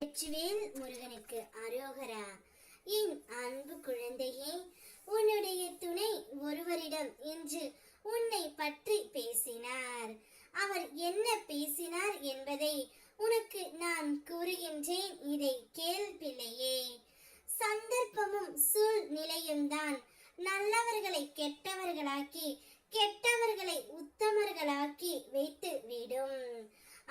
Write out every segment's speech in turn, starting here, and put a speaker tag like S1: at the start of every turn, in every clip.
S1: வெற்றிவேல் முருகனுக்கு அரோகரா. என் அன்பு குழந்தையே, உன்னுடைய துணை ஒருவரிடம் இன்று உன்னை பற்றி பேசினார். அவர் என்ன பேசினார் என்பதை உனக்கு நான் கூறுகின்றேன், இதை கேள் பிள்ளையே. சந்தர்ப்பமும் சூழ்நிலையும் தான் நல்லவர்களை கெட்டவர்களாக்கி, கெட்டவர்களை உத்தமர்களாக்கி வைத்து விடும்.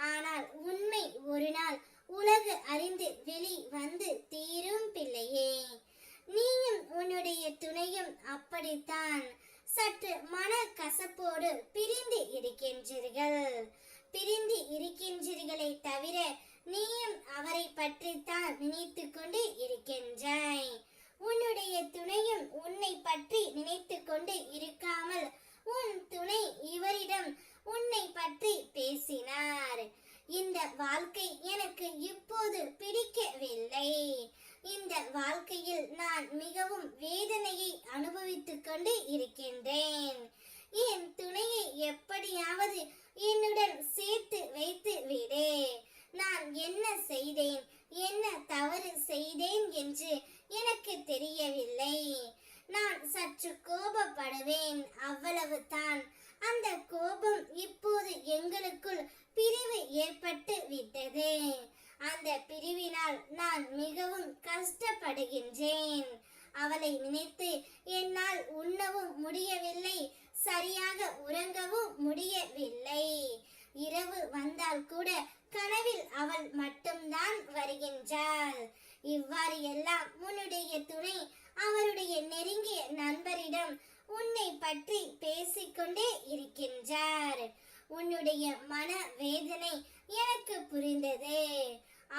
S1: ஆனால் உண்மை ஒரு நாள் உலகு அறிந்து வெளி வந்து தீரும் பிள்ளையே. நீயும் உன்னுடைய துணையும் அப்படித்தான் சற்று மன கசப்போடு பிரிந்து இருக்கின்றீர்களே தவிர நீயும் அவரை பற்றித்தான் நினைத்து கொண்டு இருக்கின்றாய். உன்னுடைய துணையும் உன்னை பற்றி நினைத்து கொண்டு இருக்காமல் உன் துணை இவரிடம் உன்னை பற்றி பேசினார். இந்த வாழ்க்கை எனக்கு இப்போது பிடிக்கவில்லை. இந்த வாழ்க்கையில் நான் மிகவும் வேதனையை அனுபவித்துக் கொண்டு இருக்கின்றேன். என் துணையை எப்படியாவது என்னுடன் சேர்த்து வைத்து விடு. நான் என்ன செய்தேன், என்ன தவறு செய்தேன் என்று எனக்கு தெரியவில்லை. நான் சற்று கோபப்படுவேன், அவ்வளவுதான். அந்த கோபம் இப்போது எங்களுக்குள் பிரிவு ஏற்பட்டு விட்டது. அந்த பிரிவினால் நான் மிகவும் கஷ்டப்படுகின்றேன். அவளை நினைத்து என்னால் உண்ணவும் முடியவில்லை, சரியாக உறங்கவும் முடியவில்லை. இரவு வந்தால் கூட கனவில் அவள் மட்டும்தான் வருகின்றாள். இவ்வாறு எல்லாம் உன்னுடைய துணை அவருடைய நெருங்கிய நண்பரிடம் உன்னை பற்றி பேசிக்கொண்டே இருக்கின்றார். உன்னுடைய மன வேதனை எனக்கு புரிந்தது.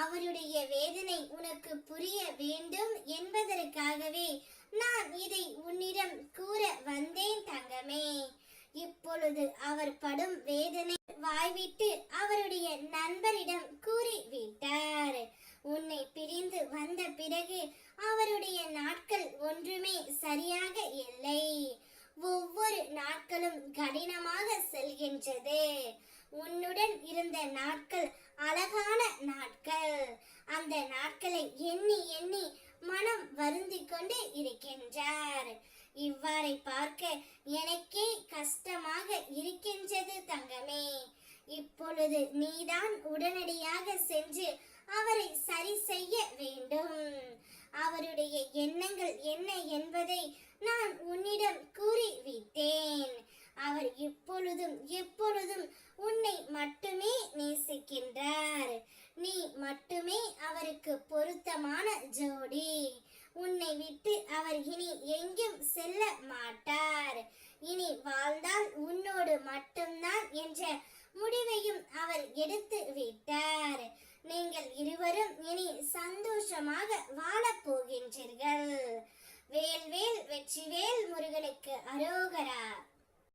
S1: அவருடைய வேதனை உனக்கு புரிய வேண்டும் என்பதற்காகவே நான் இதை உன்னிடம் கூற வந்தேன் தங்கமே. இப்பொழுது அவர் படும் வேதனை வாய்விட்டு அவருடைய நண்பரிடம் கூறிவிட்டார். உன்னை பிரிந்து வந்த பிறகு அவருடைய நாட்கள் ஒன்றுமே சரியாக இல்லை. ஒவ்வொரு நாட்களும் கடினமாக செல்கின்றது. உன்னுடன் இருந்த நாட்கள் அழகான நாட்கள். அந்த நாட்களை எண்ணி எண்ணி மனம் வருந்திக் கொண்டு இருக்கின்றார். இவ்வாறை பார்க்க எனக்கே கஷ்டமாக இருக்கின்றது தங்கமே. இப்பொழுது நீதான் உடனடியாக சென்று அவரை சரி செய்ய வேண்டும். அவருடைய எண்ணங்கள் என்ன என்பதை நான் உன்னிடம் கூறிவிட்டேன். அவர் இப்பொழுதும் எப்பொழுதும் உன்னை மட்டுமே நேசிக்கின்றார். நீ மட்டுமே அவருக்கு பொருத்தமான ஜோடி. உன்னை விட்டு அவர் இனி எங்கும் செல்ல மாட்டார். இனி வாழ்ந்தால் உன்னோடு மட்டும்தான் என்ற முடிவையும் அவர் எடுத்து விட்டார். நீங்கள் இருவரும் இனி சந்தோஷமாக வாழப் போகின்றீர்கள். வேல்வேல் வெற்றிவேல் முருகனுக்கு அரோகரா.